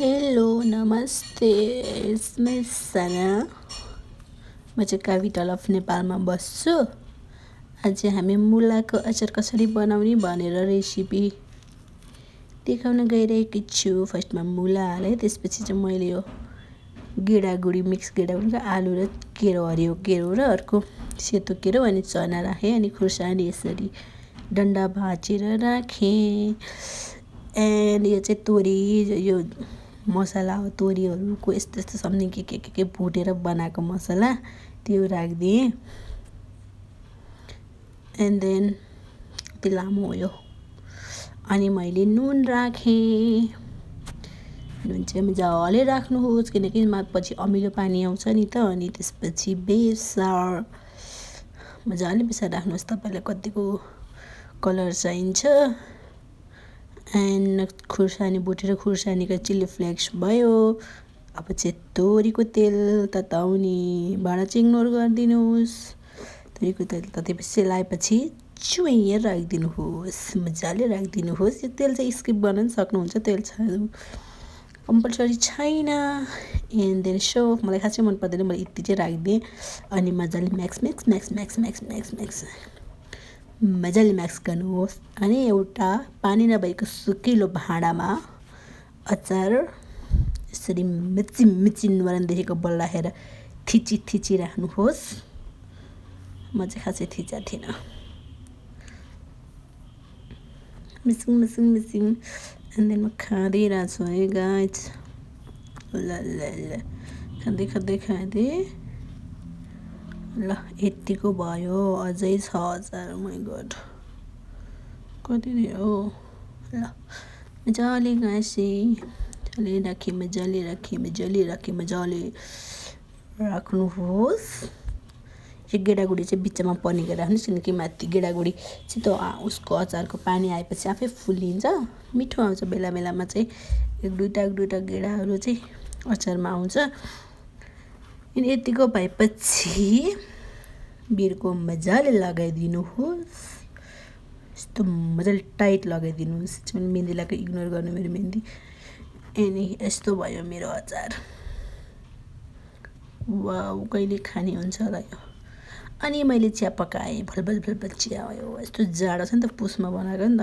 Hello नमस्ते it's me सना। म चाहिँ क्यापिटल अफ नेपालमा बस्छु। आज हामी मुलाको अचार कसरी बनाउने भनेर रेसिपी देखाउन गइरहेकी छु। फर्स्टमा मुला हालेँ, त्यसपछि चाहिँ मैले यो गेडागुडी मिक्स गेडागुडीको आलु र केरो, हरियो केरो र अर्को सेतो केरो अनि चना राखेँ अनि खुर्सानी यसरी डन्डा भाँचेर राखेँ। एन्ड यो चाहिँ तोरी, यो मसला हो तोरीहरूको यस्तो यस्तो समथिङ के भुटेर बनाएको मसला त्यो राखिदिएँ। एन्ड देन त्यो लामो हो यो। अनि मैले नुन राखेँ। नुन चाहिँ मजाले राख्नुहोस् किनकि पछि अमिलो पानी आउँछ नि त। अनि त्यसपछि बेसार मजाले बेसार राख्नुहोस्। तपाईँलाई कतिको कलर चाहिन्छ। एन्ड खुर्सानी भुटेर खुर्सानीको चिल्ली फ्लेक्स भयो। अब चाहिँ तोरीको तेल तताउने भाँडा चाहिँ इग्नोर गरिदिनुहोस्। तोरीको तेल ततेपछि लगाएपछि चुइँ राखिदिनुहोस्, मजाले राखिदिनुहोस्। यो तेल चाहिँ स्किप गर्न पनि सक्नुहुन्छ, तेल कम्पलसरी छैन। एन्ड देन मलाई खासै मन पर्दैन, मैले यति चाहिँ राखिदिएँ। अनि मजाले म्याक्स मजाले म्याक्स गर्नुहोस्। अनि एउटा पानी नभएको सुकिलो भाँडामा अचार यसरी मिचिन वरनदेखिको बल राखेर थिची राख्नुहोस्। म चाहिँ खासै थिचेको थिइनँ। मिसिङ एन्ड देन म खाँदै रहेको छु है गाइज। ल खाँदै ल यतिको भयो। अझै 6000 माई गड कति दियो हो। ल मजाले गाँसेँ, मजाले राख्नुहोस्। यो गेडागुडी चाहिँ बिचमा पर्ने गरेर राख्नुहोस् किनकि माथि गेडागुडी चाहिँ त्यो उसको अचारको पानी आएपछि आफै फुल्लिन्छ, मिठो आउँछ। बेला बेलामा चाहिँ एक दुईवटा गेडाहरू चाहिँ अचारमा आउँछ। अनि यतिको भएपछि बिर्को मजाले लगाइदिनुहोस्। यस्तो मजाले टाइट लगाइदिनुहोस्। मेहन्दी लगाएको इग्नोर गर्नु मेरो मेहन्दी। अनि यस्तो भयो मेरो अचार। वाउ, कहिले खाने हुन्छ होला यो। अनि मैले चिया पकाएँ, भलभल चिया भयो। यस्तो जाडो छ नि त, पुसमा बनाएको नि त।